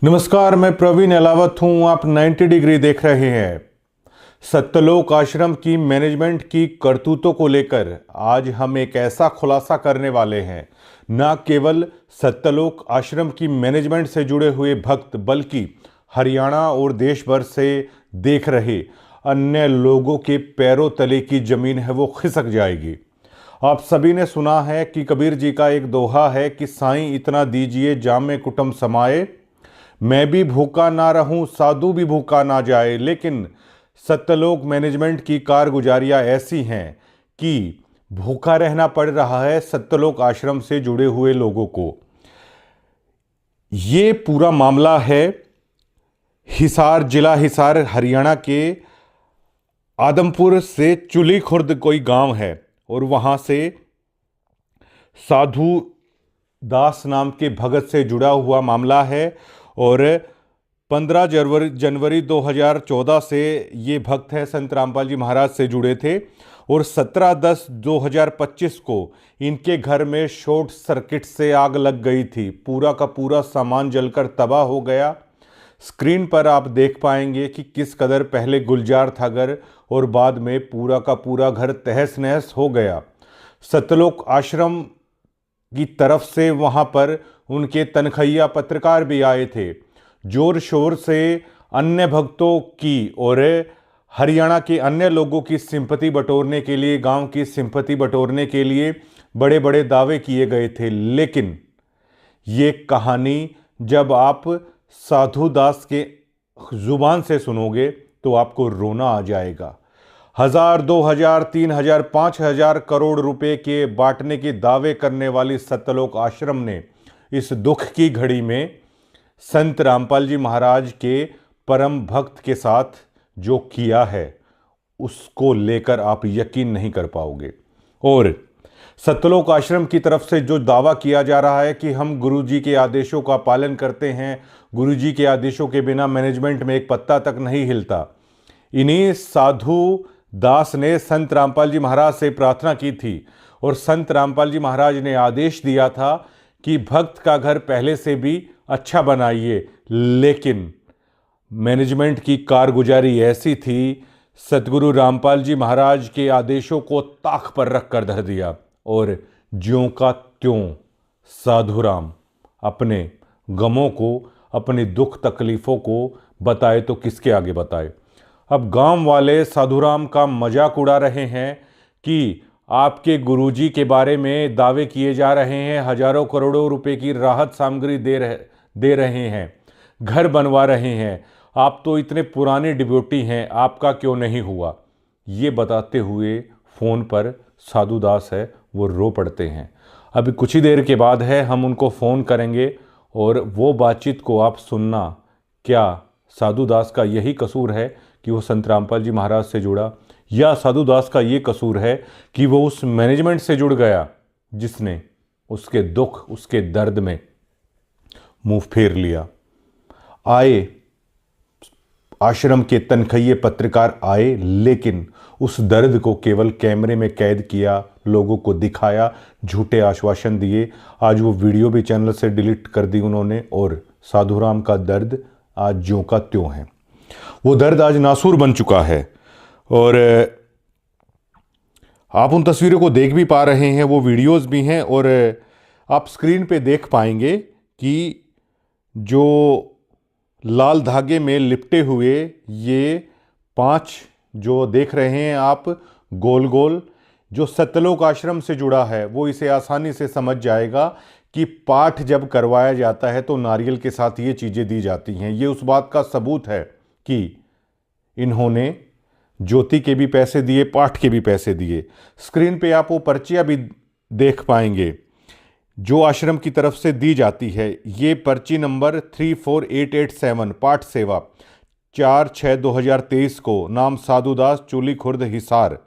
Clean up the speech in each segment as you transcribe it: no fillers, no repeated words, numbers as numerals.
नमस्कार, मैं प्रवीण अलावत हूं। आप 90 डिग्री देख रहे हैं। सत्यलोक आश्रम की मैनेजमेंट की करतूतों को लेकर आज हम एक ऐसा खुलासा करने वाले हैं। न केवल सत्यलोक आश्रम की मैनेजमेंट से जुड़े हुए भक्त बल्कि हरियाणा और देश भर से देख रहे अन्य लोगों के पैरों तले की जमीन है वो खिसक जाएगी। आप सभी ने सुना है कि कबीर जी का एक दोहा है कि साईं इतना दीजिए जामे कुटुंब समाए, मैं भी भूखा ना रहूं साधु भी भूखा ना जाए। लेकिन सत्यलोक मैनेजमेंट की कारगुजारियां ऐसी हैं कि भूखा रहना पड़ रहा है सत्यलोक आश्रम से जुड़े हुए लोगों को। ये पूरा मामला है हिसार, जिला हिसार, हरियाणा के आदमपुर से चुली खुर्द कोई गांव है और वहां से साधु दास नाम के भगत से जुड़ा हुआ मामला है। और 15 जनवरी 2014 से ये भक्त है संत रामपाल जी महाराज से जुड़े थे और 17/10/2025 को इनके घर में शॉर्ट सर्किट से आग लग गई थी। पूरा का पूरा सामान जलकर तबाह हो गया। स्क्रीन पर आप देख पाएंगे कि किस कदर पहले गुलजार था घर और बाद में पूरा का पूरा घर तहस नहस हो गया। सत्यलोक आश्रम की तरफ से वहां पर उनके तनखैया पत्रकार भी आए थे। जोर शोर से अन्य भक्तों की और हरियाणा के अन्य लोगों की सिंपैथी बटोरने के लिए, गांव की सिंपैथी बटोरने के लिए बड़े बड़े दावे किए गए थे। लेकिन ये कहानी जब आप साधु दास के जुबान से सुनोगे तो आपको रोना आ जाएगा। 1000, 2000, 3000, 5000 करोड़ रुपए के बांटने के दावे करने वाली सत्यलोक आश्रम ने इस दुख की घड़ी में संत रामपाल जी महाराज के परम भक्त के साथ जो किया है उसको लेकर आप यकीन नहीं कर पाओगे। और सत्यलोक आश्रम की तरफ से जो दावा किया जा रहा है कि हम गुरुजी के आदेशों का पालन करते हैं, गुरुजी के आदेशों के बिना मैनेजमेंट में एक पत्ता तक नहीं हिलता। इन्हीं साधु दास ने संत रामपाल जी महाराज से प्रार्थना की थी और संत रामपाल जी महाराज ने आदेश दिया था कि भक्त का घर पहले से भी अच्छा बनाइए। लेकिन मैनेजमेंट की कारगुजारी ऐसी थी, सतगुरु रामपाल जी महाराज के आदेशों को ताक पर रख कर धर दिया और ज्यों का त्यों साधुराम अपने गमों को, अपनी दुख तकलीफ़ों को बताए तो किसके आगे बताए। अब गांव वाले साधुराम का मजाक उड़ा रहे हैं कि आपके गुरुजी के बारे में दावे किए जा रहे हैं, हजारों करोड़ों रुपए की राहत सामग्री दे रहे हैं, घर बनवा रहे हैं, आप तो इतने पुराने डिप्यूटी हैं, आपका क्यों नहीं हुआ। ये बताते हुए फ़ोन पर साधु दास है वो रो पड़ते हैं। अभी कुछ ही देर के बाद है हम उनको फ़ोन करेंगे और वो बातचीत को आप सुनना। क्या साधु दास का यही कसूर है कि वो संत रामपाल जी महाराज से जुड़ा, या साधु दास का ये कसूर है कि वो उस मैनेजमेंट से जुड़ गया जिसने उसके दुख, उसके दर्द में मुंह फेर लिया। आए आश्रम के तनखैये पत्रकार आए, लेकिन उस दर्द को केवल कैमरे में कैद किया, लोगों को दिखाया, झूठे आश्वासन दिए। आज वो वीडियो भी चैनल से डिलीट कर दी उन्होंने और साधुराम का दर्द आज ज्यों का त्यों है। वो दर्द आज नासूर बन चुका है और आप उन तस्वीरों को देख भी पा रहे हैं, वो वीडियोस भी हैं और आप स्क्रीन पे देख पाएंगे कि जो लाल धागे में लिपटे हुए ये 5 जो देख रहे हैं आप गोल गोल, जो सत्यलोक आश्रम से जुड़ा है वो इसे आसानी से समझ जाएगा कि पाठ जब करवाया जाता है तो नारियल के साथ ये चीज़ें दी जाती हैं। ये उस बात का सबूत है कि इन्होंने ज्योति के भी पैसे दिए, पाठ के भी पैसे दिए। स्क्रीन पे आप वो पर्चियाँ भी देख पाएंगे जो आश्रम की तरफ से दी जाती है। ये पर्ची नंबर 34887 पाठ सेवा 4/6/2023 को, नाम साधुदास, चूली खुर्द, हिसार,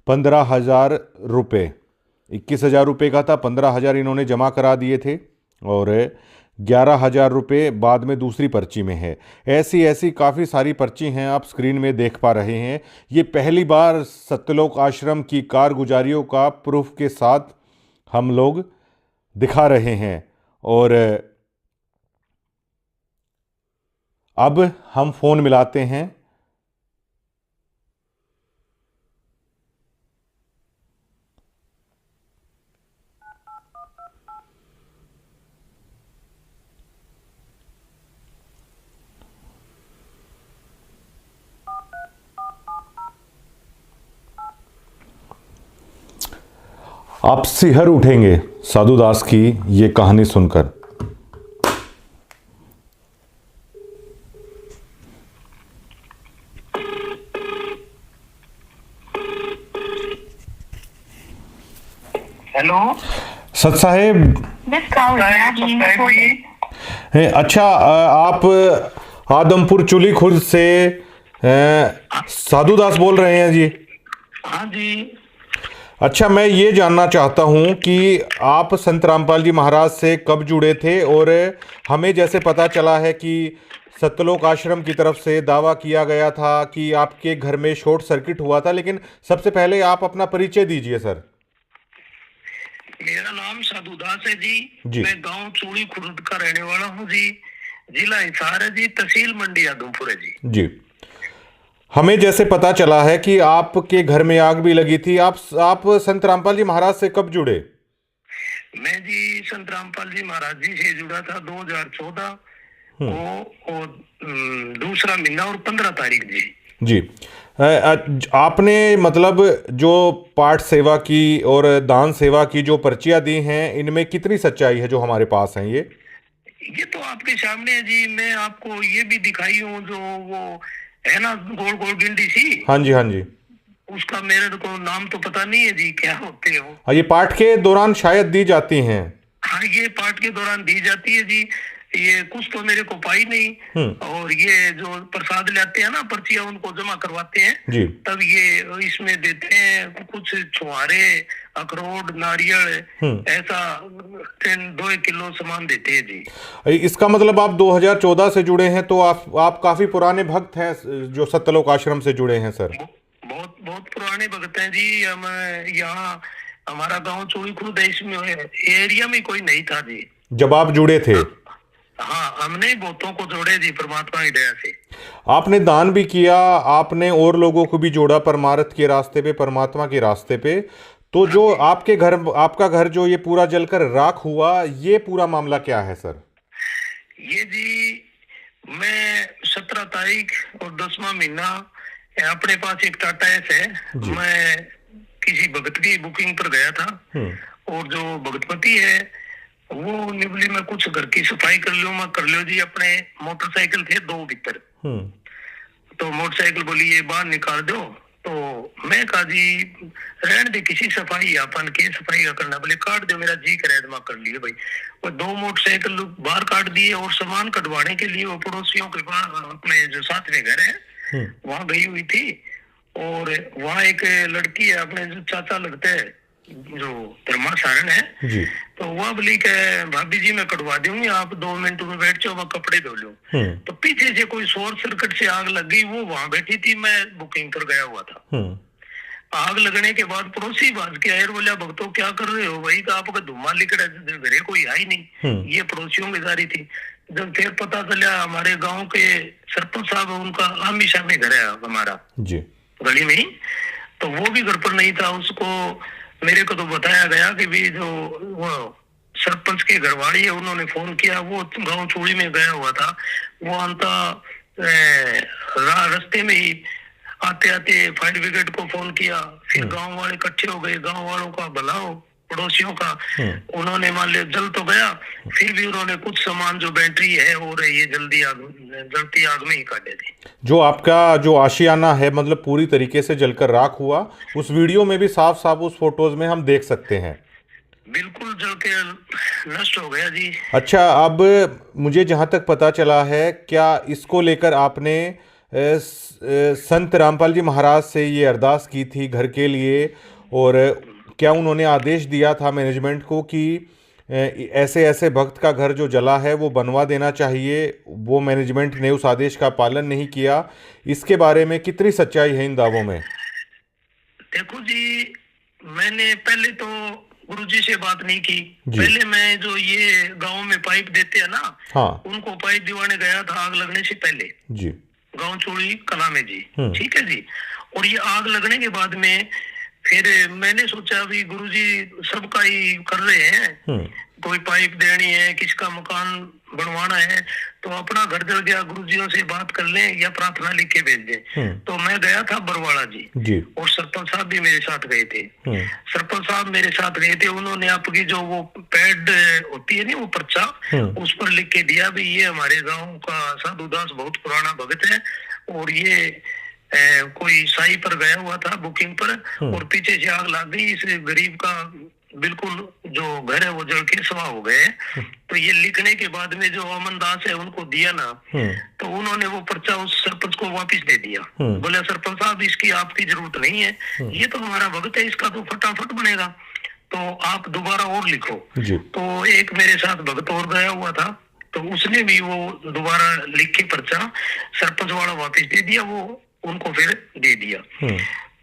15,000 रुपये। 21,000 रुपये का था, 15,000 इन्होंने जमा करा दिए थे और 11,000 रुपये बाद में दूसरी पर्ची में है। ऐसी ऐसी काफ़ी सारी पर्ची हैं, आप स्क्रीन में देख पा रहे हैं। ये पहली बार सत्यलोक आश्रम की कारगुजारियों का प्रूफ के साथ हम लोग दिखा रहे हैं और अब हम फोन मिलाते हैं। आप सिहर उठेंगे साधुदास की ये कहानी सुनकर। हेलो सत साहेब। अच्छा, आप आदमपुर चुली खुर्द से साधुदास बोल रहे हैं जी? हाँ जी। अच्छा, मैं ये जानना चाहता हूँ कि आप संत रामपाल जी महाराज से कब जुड़े थे, और हमें जैसे पता चला है कि सतलोक आश्रम की तरफ से दावा किया गया था कि आपके घर में शॉर्ट सर्किट हुआ था, लेकिन सबसे पहले आप अपना परिचय दीजिए सर। मेरा नाम साधुदास है जी। मैं गांव चूड़ी खुर्द का रहने वाला हूँ जी। जिला हिसार है जी, तहसील मंडी आदमपुर है जी। हमें जैसे पता चला है कि आपके घर में आग भी लगी थी। आप संत रामपाल जी महाराज से कब जुड़े? मैं जी संत रामपाल जी महाराज जी से जुड़ा था 2014 को, दूसरा महीना और 15 तारीख जी। आपने मतलब जो पाठ सेवा की और दान सेवा की जो पर्चियां दी हैं, इनमें कितनी सच्चाई है जो हमारे पास हैं? ये तो आपके सामने है जी। मैं आपको ये भी दिखाई हूँ, जो वो है ना गोल गोल गिंडी सी। हाँ जी, हाँ जी। उसका मेरे को नाम तो पता नहीं है जी, क्या होते हैं वो। हाँ, ये पाठ के दौरान शायद दी जाती हैं। हाँ, ये पाठ के दौरान दी जाती है जी। ये कुछ तो मेरे को पाई नहीं। और ये जो प्रसाद लाते हैं ना, पर्चियां उनको जमा करवाते हैं जी। तब ये इसमें देते हैं कुछ छुहारे, अखरोट, नारियल, ऐसा 2 किलो सामान देते हैं जी। इसका मतलब आप 2014 से जुड़े हैं, तो आप काफी पुराने भक्त हैं जो सतलोक आश्रम से जुड़े हैं सर। बहुत बहुत पुराने भक्त हैं जी। हम यहाँ, हमारा गांव चूड़ी खुर्द है, इसमें एरिया में कोई नहीं था जी जब आप जुड़े थे। हाँ, हमने बहुतों को जोड़े जी परमात्मा की दया से। आपने दान भी किया, आपने और लोगों को भी जोड़ा परमार्थ के रास्ते पे, परमात्मा के रास्ते पे। तो जो आपका घर जो ये पूरा जलकर राख हुआ, ये पूरा मामला क्या है सर? ये जी, मैं 17 तारीख और 10वां महीना, अपने पास एक टाटा एस है, मैं किसी भगत की बुकिंग पर गया था। और जो भगतपति है वो निबली में कुछ घर की सफाई कर लो जी। अपने मोटरसाइकिल थे 2 भीतर, तो मोटरसाइकिल बोली ये बाहर निकाल दो। तो मैं कहा जी रहने दे, किसी सफाई अपन के सफाई का करना, बोले काट दो, मेरा जी करे दिमाग कर लिए भाई। वो 2 मोटरसाइकिल बाहर काट दिए, और सामान कटवाने के लिए वो पड़ोसियों के पास, अपने जो साथ में घर है वहां गई हुई थी। और वहाँ एक लड़की है, अपने जो चाचा लगते हैं, जो धर्मा सारण है जी। तो वह बोली के भाभी जी मैं कटवा दूंगी, आप 2 मिनट में बैठ जाओ, मैं कपड़े धो लूं। तो पीछे से कोई शॉर्ट सर्किट से आग लग गई। वो वहां बैठी थी, मैं बुकिंग पर गया हुआ था। आग लगने के बाद पड़ोसी बाज के आए, बोला भक्तों क्या कर रहे हो भाई? का आपका धुआं लिखड़ा, घरे कोई आई नहीं। ये पड़ोसियों की जारी थी। जब फिर पता चला, हमारे गाँव के सरपंच साहब, उनका आमी सामी घर है हमारा जी गली में ही, तो वो भी घर पर नहीं था। उसको मेरे को तो बताया गया कि भी जो वो सरपंच के घरवाली है, उन्होंने फोन किया। वो गांव चूड़ी में गया हुआ था। वो अंता रास्ते में ही आते आते फायर ब्रिगेड को फोन किया। फिर गांव वाले इकट्ठे हो गए, गांव वालों का भलाओ, पड़ोसियों का। उन्होंने मान लिया जल तो गया, फिर भी उन्होंने कुछ सामान जो बैटरी है हो रही है जलती आग में ही काटे थे। जो आपका जो आशियाना है, मतलब पूरी तरीके से जलकर राख हुआ, उस वीडियो में भी साफ साफ उस फोटोज में हम देख सकते हैं। बिल्कुल जल के नष्ट हो गया जी। अच्छा, अब मुझे जहां तक पता चला है, क्या इसको लेकर आपने संत रामपाल जी महाराज से ये अरदास की थी घर के लिए, और क्या उन्होंने आदेश दिया था मैनेजमेंट को कि ऐसे ऐसे भक्त का घर जो जला है वो बनवा देना चाहिए? वो मैनेजमेंट ने उस आदेश का पालन नहीं किया। इसके बारे में कितनी सच्चाई है इन दावों में? देखो जी, मैंने पहले तो गुरुजी से बात नहीं की। पहले मैं जो ये गांव में पाइप देते हैं ना, हाँ, उनको पाइप पाइप दीवाने गया था आग लगने से पहले, जी। गांव चोड़ी कला में जी। ठीक है जी। और ये आग लगने के बाद में फिर मैंने सोचा अभी गुरुजी सबका ही कर रहे हैं, कोई पाइप देनी है, किसका मकान बनवाना है, तो अपना घर जल गया, गुरुजियों से बात कर लें या प्रार्थना लिख के भेज दें। तो मैं गया था बरवाड़ा जी, और सरपंच साहब भी मेरे साथ गए थे। सरपंच साहब मेरे साथ गए थे, उन्होंने आपकी जो वो पैड होती है ना वो पर्चा, उस पर लिख के दिया भी ये हमारे गांव का साधुदास बहुत पुराना भगत है, और ये कोई साई पर गया हुआ था बुकिंग पर, और पीछे से आग लग गई, इस गरीब का बिल्कुल जो घर है वो जल के सवा हो गए। तो ये लिखने के बाद में जो अमन दास है उनको दिया ना, तो उन्होंने वो पर्चा उस सरपंच को वापस दे दिया। बोले सरपंच साहब इसकी आपकी जरूरत नहीं है, ये तो हमारा भगत है, इसका तो फटाफट बनेगा, तो आप दोबारा और लिखो। तो एक मेरे साथ भगत और गया हुआ था, तो उसने भी वो दोबारा लिख के पर्चा सरपंच वाला वापस दे दिया, वो उनको फिर दे दिया।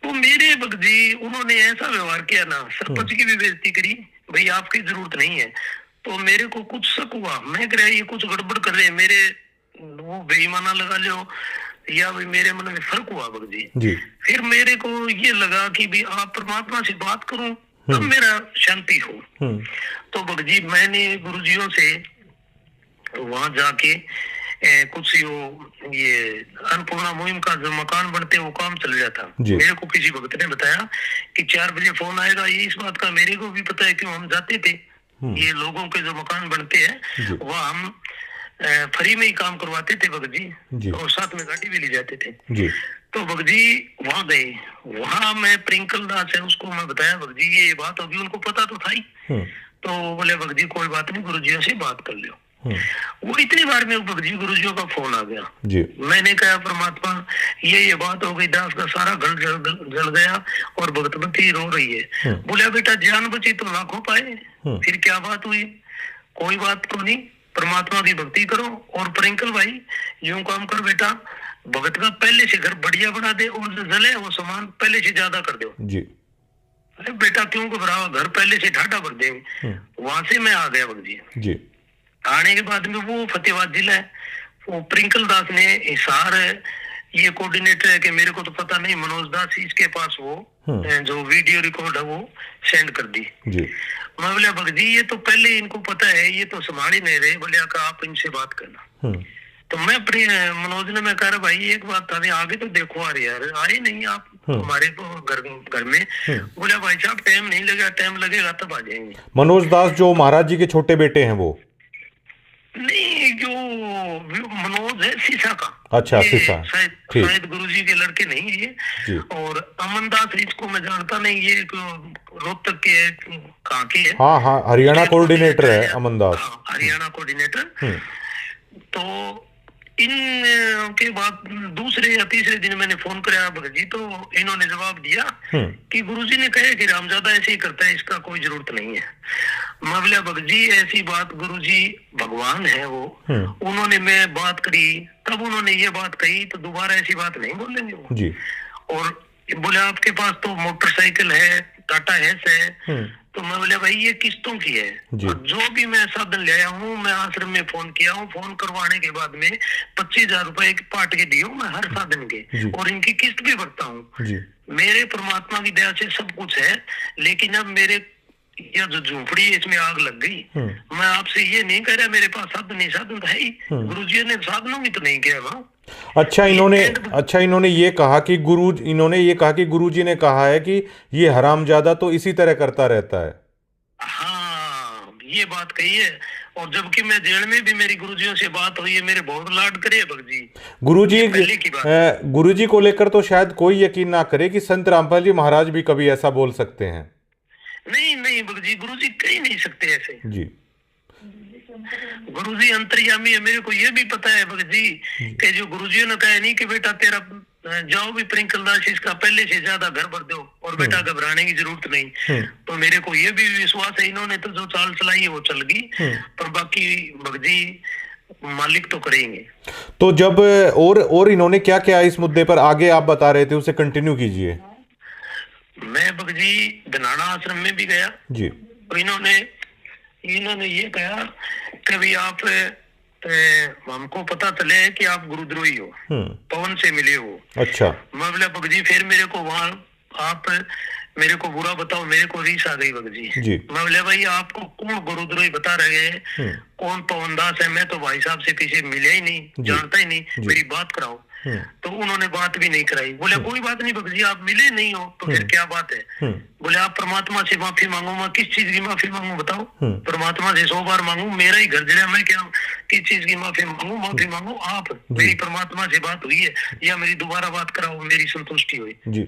तो मेरे भगत जी उन्होंने ऐसा व्यवहार किया ना, सरपंच की भी बेइज्जती करी, भाई आपकी जरूरत नहीं है। तो मेरे को कुछ शक हुआ, मैं कह रहा ये कुछ गड़बड़ कर रहे हैं, मेरे वो बेईमाना लगा लो या भाई मेरे मन में फर्क हुआ भगत जी। फिर मेरे को ये लगा कि भाई आप परमात्मा से बात करूं तब मेरा शांति हो। तो भगत जी मैंने गुरुजियों से वहां जाके कुछ ये अन्नपूर्णा मुहिम का जो मकान बनते वो काम चल रहा था। मेरे को किसी भक्त ने बताया कि 4 बजे फोन आएगा, ये इस बात का मेरे को भी पता है, क्यों हम जाते थे, ये लोगों के जो मकान बनते हैं वह हम फ्री में ही काम करवाते थे भगत जी, और साथ में गाड़ी भी ले जाते थे। तो भगत जी वहां गए, वहां मैं प्रिंकल दास है उसको मैं बताया भगत जी ये बात होगी, उनको पता तो था ही। तो बोले भगत जी कोई बात नहीं, गुरुजियों से बात कर लो। वो इतनी बार में भगत जी गुरुजियों का फोन आ गया जी। मैंने कहा परमात्मा ये बात हो गई, दास का सारा घर जल गया और भगतमती रो रही है। बोला बेटा जान बची तो लाखों पाए, फिर क्या बात हुई, कोई बात तो नहीं, परमात्मा की भक्ति करो। और प्रिंकल भाई यूं काम कर बेटा, भगत का पहले से घर बढ़िया बना दे, और जो जले वो सामान पहले से ज्यादा कर दो जी। अरे बेटा क्यों घबराओ, घर पहले से ठाठा कर देंगे। वहां से मैं आ गया भगत जी। आने के बाद में वो फतेहाबाद जिला है, वो प्रिंकल दास ने हिसार ये कोऑर्डिनेटर है कि मेरे को तो पता नहीं, मनोज दास इसके पास वो जो वीडियो रिकॉर्ड है वो सेंड कर दी जी। मैं बोला भगत जी ये तो पहले इनको पता है, ये तो संभाल ही नहीं रहे। बोले आप इनसे बात करना। तो मैं मनोज ने मैं कह रहा भाई एक बात था, आगे तो देखो आ रही यार, आए नहीं आप हमारे घर में। बोला भाई साहब टाइम नहीं लगेगा, टाइम लगेगा तब आ जाएंगे। मनोज दास जो महाराज जी के छोटे बेटे हैं वो नहीं, जो मनोज है सीसा का। अच्छा सीसा, शायद गुरुजी के लड़के नहीं है ये। और अमन दास इसको मैं जानता नहीं, ये रोहतक के कहाँ के है। हाँ हरियाणा कोऑर्डिनेटर है अमन दास, हरियाणा कोऑर्डिनेटर। तो इन के बाद दूसरे या तीसरे दिन मैंने फोन कराया भगत जी, तो इन्होंने जवाब दिया कि गुरुजी ने कहा कि रामजादा ऐसे ही करता है, इसका कोई जरूरत नहीं है। मैं बोला भगत जी ऐसी बात, गुरुजी भगवान है वो, उन्होंने मैं बात करी तब उन्होंने ये बात कही, तो दोबारा ऐसी बात नहीं बोलेंगे वो जी। और बोले आपके पास तो मोटरसाइकिल है, टाटा हैस है। तो मैं बोले भाई ये किस्तों की है, और जो भी मैं साधन ले आया हूँ, मैं आश्रम में फोन किया हूँ, फोन करवाने के बाद में 25,000 रुपए पाट के दिए मैं हर साधन के, और इनकी किस्त भी भरता हूँ। मेरे परमात्मा की दया से सब कुछ है, लेकिन अब मेरे यह जो झोपड़ी है इसमें आग लग गई। मैं आपसे ये नहीं कह रहा मेरे पास साधन नहीं, साधन है ही, गुरुजी ने साधनों भी तो नहीं किया ना। अच्छा इन्होंने ये कहा कि गुरुजी ने कहा है कि ये हरामजादा तो इसी तरह करता रहता है। हाँ ये बात कही है, और जबकि मैं जेल में भी मेरी गुरुजियों से बात हुई है, मेरे बहुत लाड करे भगत जी। गुरुजी को लेकर तो शायद कोई यकीन ना करे कि संत रामपाल जी महाराज भी कभी ऐसा बोल सकते हैं। नहीं भगत जी, गुरुजी कह नहीं सकते ऐसे जी। गुरुजी अंतर्यामी है, मेरे को ये भी पता है भगत जी कि जो गुरुजी ने कहा नहीं कि बेटा तेरा जाओ भी प्रिंकल दास इसका पहले से ज्यादा घर भर दो, और बेटा घबराने की जरूरत नहीं। तो मेरे को ये भी विश्वास है इन्होंने तो जो चाल चलाई है वो चल गई, पर बाकी भगत जी मालिक तो करेंगे। तो जब और इन्होंने क्या क्या इस मुद्दे पर आगे आप बता रहे थे उसे कंटिन्यू कीजिए। मैं भगत जी धनाना आश्रम में भी गया जी, तो इन्होंने ये कहा कि भाई आप हमको पता चले है कि आप गुरुद्रोही हो, पवन से मिले हो। अच्छा। मैं बोला भगत जी फिर मेरे को वहाँ आप मेरे को बुरा बताओ, मेरे को रीस आ गई भगत जी। जी। मैं बोले भाई आपको कौन गुरुद्रोही बता रहे हैं, कौन पवन दास है, मैं तो भाई साहब से किसी मिले ही नहीं, जानता ही नहीं, मेरी बात कराओ। तो उन्होंने बात भी नहीं कराई। बोले कोई बात नहीं भगत जी, आप मिले नहीं हो तो फिर क्या बात है। बोले आप परमात्मा से माफी मांगो। मैं किस चीज की माफी मांगू बताओ। परमात्मा से 100 बार मांगू, मेरा ही घर जड़ा, मैं क्या किस चीज की माफी मांगू। माफी मांगो आप, मेरी परमात्मा से बात हुई है या मेरी दोबारा बात कराओ, मेरी संतुष्टि हुई जी।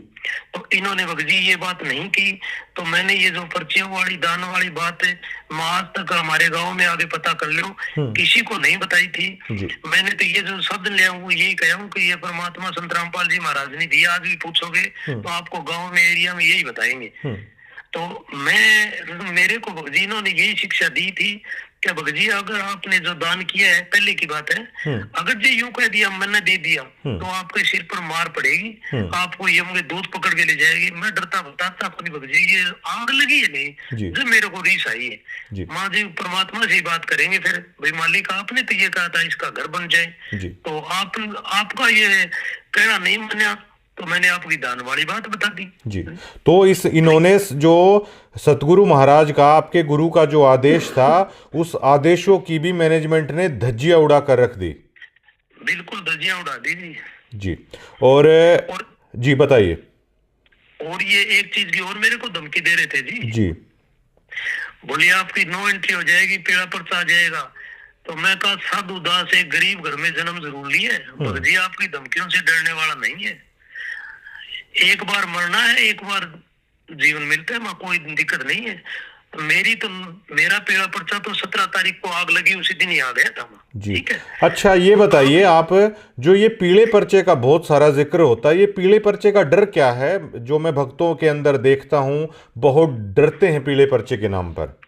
तो इन्होंने भगत जी ये बात नहीं की। तो मैंने ये जो पर्चियों वाली दान वाली बात है, मैं आज तक हमारे गांव में आगे पता कर लो, किसी को नहीं बताई थी। मैंने तो ये जो शब्द लिया हूँ यही कहा हूँ कि ये परमात्मा संत रामपाल जी महाराज ने दिया। आज भी पूछोगे तो आपको गांव में एरिया में यही बताएंगे। तो मेरे को भगत जी इन्होंने यही शिक्षा दी थी कि भगत जी अगर आपने जो दान किया है, पहले की बात है, अगर जो यूं कह दिया मैंने दे दिया तो आपके सिर पर मार पड़ेगी, आपको यम के दूध पकड़ के ले जाएगी। मैं डरता बताता अपनी भगत जी ये आग लगी है नहीं जो मेरे को रीस आई है। माँ जी परमात्मा से ही बात करेंगे फिर, भाई मालिक आपने तो ये कहा था इसका घर बन जाए, तो आपका ये कहना नहीं माना तो मैंने आपकी दान वाली बात बता दी जी। तो इन्होंने जो सतगुरु महाराज का, आपके गुरु का जो आदेश था, उस आदेशों की भी मैनेजमेंट ने धज्जियां उड़ा कर रख दी। बिल्कुल धज्जियां उड़ा दी जी। और जी बताइए। और ये एक चीज की और मेरे को धमकी दे रहे थे जी। बोलिए आपकी नो एंट्री हो जाएगी, पीड़ा पर्चा आ जाएगा। तो मैं कहा साधु दास एक गरीब घर में जन्म जरूर लिए, भगत जी आपकी धमकियों से डरने वाला नहीं है। एक बार मरना है, एक बार जीवन मिलता है, कोई दिक्कत नहीं है। मेरा पीड़ा पर्चा तो 17 तारीख को आग लगी उसी दिन ही आ गया था जी। ठीक है। अच्छा ये बताइए आप, जो ये पीले पर्चे का बहुत सारा जिक्र होता है, ये पीले पर्चे का डर क्या है? जो मैं भक्तों के अंदर देखता हूँ बहुत डरते हैं पीले पर्चे के नाम पर।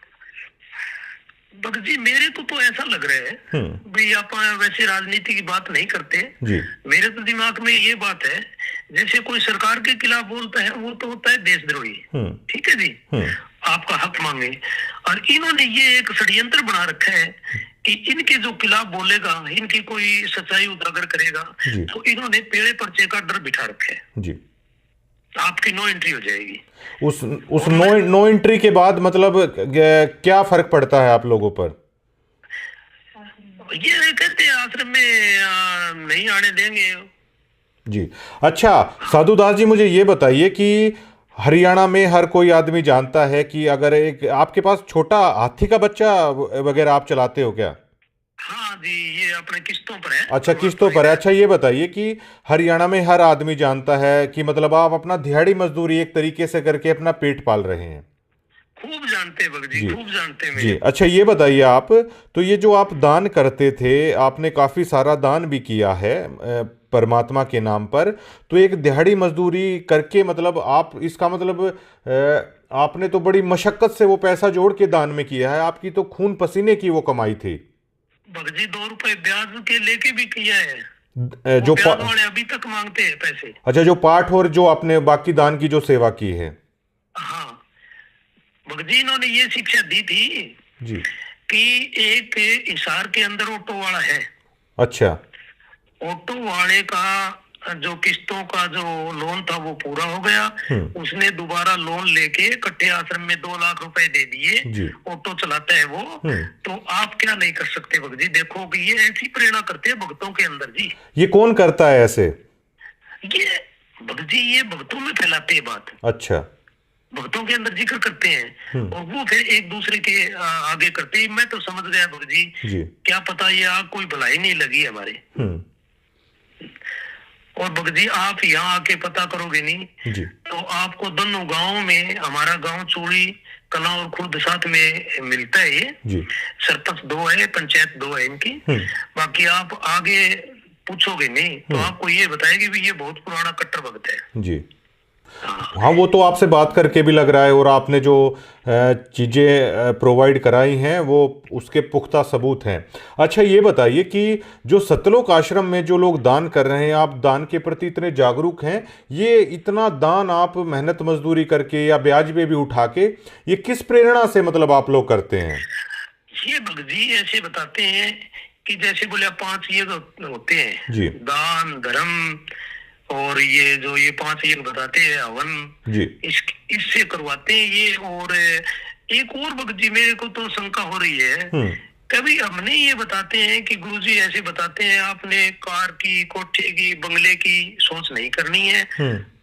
भगत जी मेरे को तो ऐसा लग रहा है भाई, आप वैसे राजनीति की बात नहीं करते जी। मेरे तो दिमाग में ये बात है, जैसे कोई सरकार के खिलाफ बोलता है वो तो होता है देशद्रोही। ठीक है जी, आपका हक मांगे। और इन्होंने ये एक षड्यंत्र बना रखा है कि इनके जो खिलाफ बोलेगा, इनकी कोई सच्चाई उजागर करेगा तो इन्होंने पीले पर्चे का डर बिठा रखा है जी। आपकी नो एंट्री हो जाएगी। उस नो एंट्री के बाद मतलब क्या फर्क पड़ता है आप लोगों पर? ये कहते हैं आश्रम में नहीं आने देंगे जी। अच्छा साधुदास जी, मुझे ये बताइए कि हरियाणा में हर कोई आदमी जानता है कि अगर एक आपके पास छोटा हाथी का बच्चा वगैरह आप चलाते हो क्या? हाँ जी, ये अपने किस्तों पर है। अच्छा किस्तों पर है। अच्छा ये बताइए कि हरियाणा में हर आदमी जानता है कि मतलब आप अपना दिहाड़ी मजदूरी एक तरीके से करके अपना पेट पाल रहे हैं। खूब जानते हैं भगत जी, खूब जानते हैं जी। अच्छा ये बताइए आप, तो ये जो आप दान करते थे, आपने काफी सारा दान भी किया है परमात्मा के नाम पर, तो एक दिहाड़ी मजदूरी करके मतलब आप इसका मतलब आपने तो बड़ी मशक्कत से वो पैसा जोड़ के दान में किया है, आपकी तो खून पसीने की वो कमाई थी। भगत जी 2 रुपए ब्याज के लेके भी किया है, जो ब्याज वाले अभी तक मांगते हैं पैसे। अच्छा जो पाठ और जो आपने बाकी दान की जो सेवा की है। हाँ भगत जी इन्होंने ये शिक्षा दी थी जी कि एक हिसार के अंदर ऑटो वाला है। अच्छा। ऑटो वाले का जो किस्तों का जो लोन था वो पूरा हो गया, उसने दोबारा लोन लेके इकट्ठे आश्रम में 2 लाख रुपए दे दिए, ऑटो चलाता है वो। तो आप क्या नहीं कर सकते भगत जी? देखो कि ये ऐसी प्रेरणा करते हैं भक्तों के अंदर जी। ये कौन करता है ऐसे? ये भगत जी ये भक्तों में फैलाते हैं बात। अच्छा। भक्तों के अंदर जिक्र करते हैं और वो फिर एक दूसरे के आगे करते हैं। मैं तो समझ गया भगत जी, क्या पता ये आग कोई भलाई नहीं लगी हमारे। और भगत जी आप यहाँ आके पता करोगे नहीं जी, तो आपको दोनों गांव में, हमारा गांव चूड़ी कला और खुर्द साथ में मिलता है ये जी। सरपंच 2 है, पंचायत 2 है इनकी। बाकी आप आगे पूछोगे नहीं तो आपको ये बताएगी भी ये बहुत पुराना कट्टर भगत है जी। हाँ वो तो आपसे बात करके भी लग रहा है, और आपने जो चीज़ें प्रोवाइड कराई हैं वो उसके पुख्ता सबूत हैं। अच्छा ये बताइए कि जो सतलोक आश्रम में जो लोग दान कर रहे हैं, आप दान के प्रति इतने जागरूक हैं, ये इतना दान आप मेहनत मजदूरी करके या ब्याज पे भी उठा के, ये किस प्रेरणा से मतलब आप लोग करते हैं? ये भगत जी ऐसे बताते हैं कि जैसे बोले 5 यज्ञ होते हैं, जी दान धर्म और ये जो ये 5 यज्ञ बताते हैं हवन, जी इससे करवाते हैं ये। और एक और भक्त जी मेरे को तो शंका हो रही है, कभी हमने ये बताते हैं कि गुरुजी ऐसे बताते हैं आपने कार की, कोठे की, बंगले की सोच नहीं करनी है,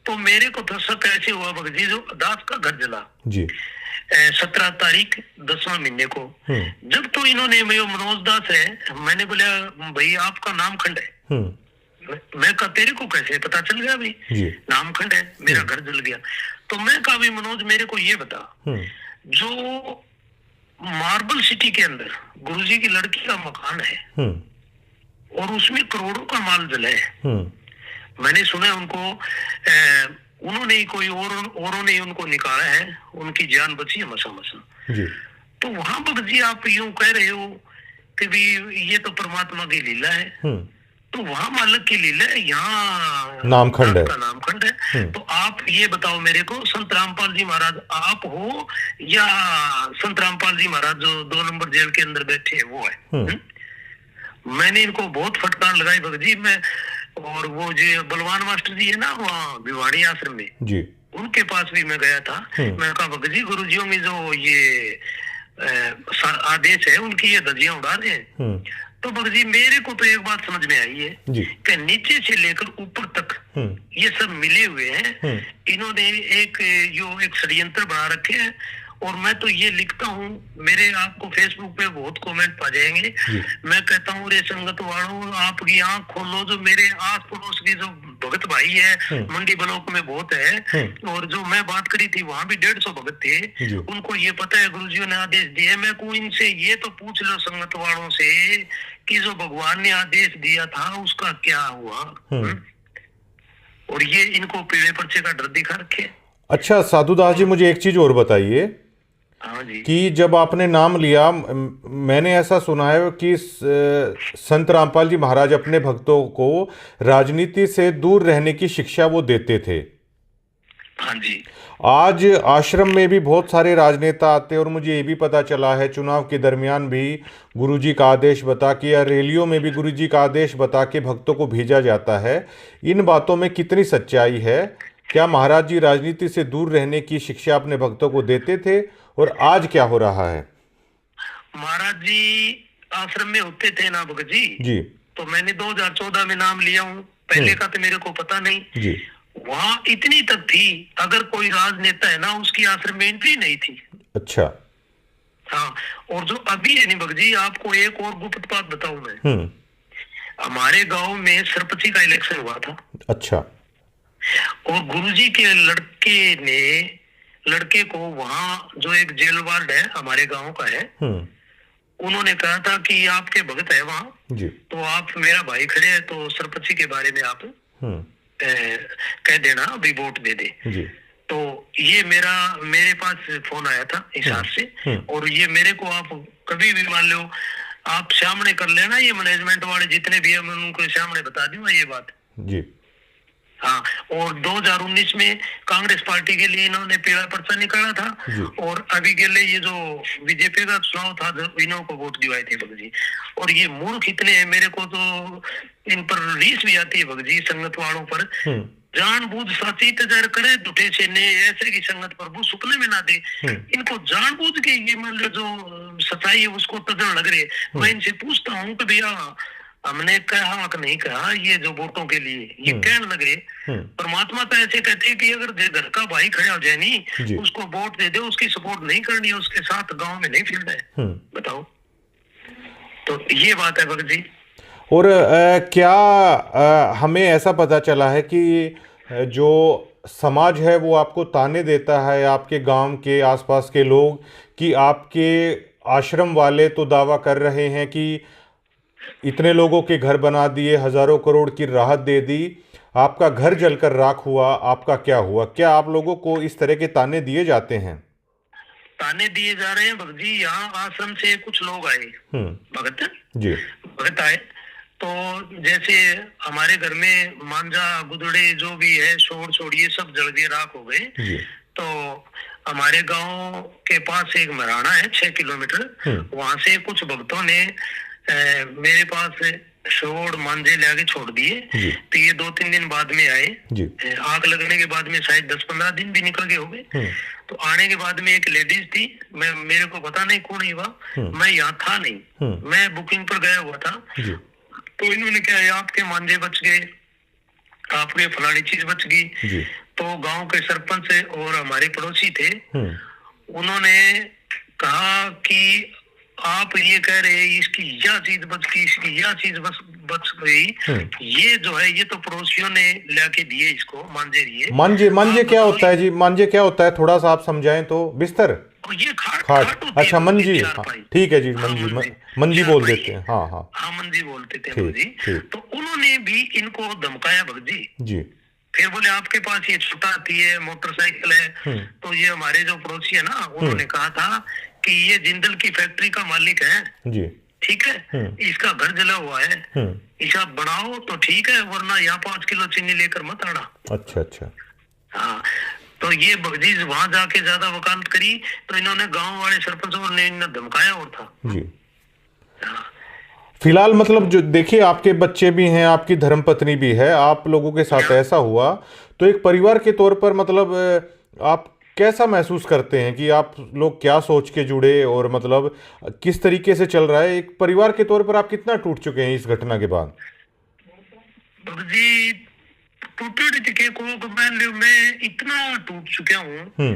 तो मेरे को तो शक ऐसे हुआ भक्त जी जो दास का घर जला जी 17 तारीख 10वां महीने को, जब तो इन्होंने मनोज दास है, मैंने बोला भाई आपका नाम खंड है, मैं कहा तेरे को कैसे पता चल गया भाई नाम खंड है, मेरा घर जल गया। तो मैं कहा भाई मनोज मेरे को ये बता, जो मार्बल सिटी के अंदर गुरुजी की लड़की का मकान है और उसमें करोड़ों का माल जला है, मैंने सुना है उनको उन्होंने ही कोई औरों ने उनको निकाला है, उनकी जान बची है मसा मसा। तो वहां भगत जी आप यूं कह रहे हो कि भी ये तो परमात्मा की लीला है, तो वहां मालिक की लीला है, यहाँ नामखंड है, का नामखंड है। तो आप ये बताओ मेरे को, संत रामपाल जी महाराज आप हो या संत रामपाल जी महाराज जो 2 नंबर जेल के अंदर बैठे हैं वो है? मैंने इनको बहुत फटकार लगाई भगत जी मैं, और वो जो बलवान मास्टर जी है ना वहाँ भिवाड़ी आश्रम में जी, उनके पास भी मैं गया था। मैं कहा भगत जी गुरुजियों में जो ये आदेश है उनकी ये धज्जियां उड़ा रहे हैं। तो भगत जी मेरे को तो एक बात समझ में आई है कि नीचे से लेकर ऊपर तक ये सब मिले हुए हैं, इन्होंने एक षड्यंत्र बना रखे हैं। और मैं तो ये लिखता हूँ, मेरे आपको फेसबुक पे बहुत कमेंट पा जाएंगे, मैं कहता हूँ रे संगत वालों आपकी आंख खोलो, जो मेरे आस पड़ोस के जो भगत भाई है मंडी ब्लॉक में बहुत है, और जो मैं बात करी थी वहां भी 150 भगत थे, उनको ये पता है गुरुजियों ने आदेश दिए। मैं को इनसे ये तो पूछ लो संगत वालों से कि जो भगवान ने आदेश दिया था उसका क्या हुआ, और ये इनको पीले पर्चे का डर दिखा रखे। अच्छा साधुदास जी मुझे एक चीज और बताइए कि जब आपने नाम लिया, मैंने ऐसा सुना है कि संत रामपाल जी महाराज अपने भक्तों को राजनीति से दूर रहने की शिक्षा वो देते थे। हाँ जी। आज आश्रम में भी बहुत सारे राजनेता आते हैं और मुझे ये भी पता चला है चुनाव के दरमियान भी गुरुजी का आदेश बता के या रैलियों में भी गुरुजी का आदेश बता के भक्तों को भेजा जाता है। इन बातों में कितनी सच्चाई है? क्या महाराज जी राजनीति से दूर रहने की शिक्षा अपने भक्तों को देते थे और आज क्या हो रहा है? महाराज जी आश्रम में होते थे ना भगत जी, तो मैंने 2014 में नाम लिया हूँ, पहले का तो मेरे को पता नहीं जी। वहाँ इतनी तक थी, अगर कोई राजनेता है ना उसकी आश्रम में एंट्री नहीं थी। अच्छा। हाँ, और जो अभी है नहीं भगत जी, आपको एक और गुप्त बात बताऊं मैं, हमारे गांव में सरपंची का इलेक्शन हुआ था। अच्छा। और गुरुजी के लड़के को वहाँ जो एक जेल वार्ड है हमारे गांव का है, उन्होंने कहा था कि आपके भगत है वहाँ जी, तो आप मेरा भाई खड़े हैं तो सरपंची के बारे में आप कह देना अभी वोट दे दे जी। तो ये मेरे पास फोन आया था इस हाथ से, और ये मेरे को आप कभी भी मान लो आप सामने कर लेना, ये मैनेजमेंट वाले जितने भी है मैं उनको सामने बता दूंगा ये बात जी। हाँ, और 2019 में कांग्रेस पार्टी के लिए इन्होंने पीला पर्चा निकाला था, और अभी के लिए ये जो बीजेपी का चुनाव था इन्हों को वोट दिवाए थे भगत जी। और ये मूर्ख इतने हैं, मेरे को तो इन पर रीस भी आती है भगत जी, संगत वालों पर जानबूझ साची तजार करे झूठे से ने ऐसे की संगत प्रभु सुपने में ना दे। इनको जानबूझ के ये मान लो जो सच्चाई है उसको तजड़ लग रहे। मैं इनसे पूछता हूँ कि भैया हमने कहा कि नहीं कहा ये जो वोटों के लिए ये कहने लगे, परमात्मा तो ऐसे कहते हैं कि अगर घर का भाई खड़ा हो जाए नहीं उसको वोट दे दे, उसकी सपोर्ट नहीं करनी है, उसके साथ गांव में नहीं फिरना है। बताओ, तो ये बात है भगत जी। और क्या हमें ऐसा पता चला है कि जो समाज है वो आपको ताने देता है, आपके गांव के आसपास के लोग, कि आपके आश्रम वाले तो दावा कर रहे हैं कि इतने लोगों के घर बना दिए, हजारों करोड़ की राहत दे दी, आपका घर जलकर राख हुआ, आपका क्या हुआ? क्या आप लोगों को इस तरह के ताने दिए जाते हैं? ताने दिए जा रहे हैं भगत जी। यहाँ आश्रम से कुछ लोग आए भगत जी, भगत आए तो जैसे हमारे घर में मांझा गुदड़े जो भी है शोर छोड़ ये सब जल गए, राख हो गए। तो हमारे गांव के पास एक मराना है 6 किलोमीटर, वहां से कुछ भक्तों ने मेरे पास शोड़ मांझे ले आके छोड़ दिए। जी तो ये 2-3 दिन बाद में आए। जी आग लगने के बाद में शायद 10-15 दिन भी निकल गए होंगे। तो आने के बाद में एक लेडीज थी, मेरे को पता नहीं कौन ही हुआ, मैं यहाँ था नहीं, मैं बुकिंग पर गया हुआ था। जी तो इन्होंने क्या है, आपके मांझे बच गए, आपके फलानी चीज बच गई। जी तो गांव के सरपंच और हमारे पड़ोसी थे, उन्होंने कहा कि आप ये कह रहे हैं इसकी यह चीज बच गई, इसकी यह चीज बच गई, ये जो है ये तो पड़ोसियों ने लाके दिए इसको, मांझे दिए। मांझे मांझे क्या होता है जी? मांझे क्या होता है, थोड़ा सा आप समझाएं तो। बिस्तर, और ये खाट खाट, होती है, अच्छा मंजी, चारपाई। ठीक है जी, हाँ, मंजी, मंजी बोल देते हैं। हाँ हाँ हाँ मंजी बोलते थे ठीक जी। ठीक तो उन्होंने भी इनको धमकाया भगत जी। जी फिर बोले आपके पास ये छोटा हाथी है, मोटरसाइकिल है। तो ये हमारे जो पड़ोसी है ना, उन्होंने कहा था कि ये जिंदल की फैक्ट्री का मालिक है जी ठीक है, इसका घर जला हुआ है, इसे बनाओ तो ठीक है, वरना यहाँ 5 किलो चीनी लेकर मत आना। अच्छा अच्छा हाँ, तो ये भगजीज वहां जाके ज्यादा वकालत करी, तो इन्होंने गांव वाले सरपंच और ने इन्हें धमकाया और था जी। हाँ। फिलहाल मतलब जो देखिए, आपके बच्चे भी हैं, आपकी धर्मपत्नी भी है, आप लोगों के साथ ऐसा हुआ, तो एक परिवार के तौर पर मतलब आप कैसा महसूस करते हैं कि आप लोग क्या सोच के जुड़े और मतलब किस तरीके से चल रहा है? एक परिवार के तौर पर आप कितना टूट चुके हैं इस घटना के बाद? जी टूटे के को मैं इतना टूट चुका हूँ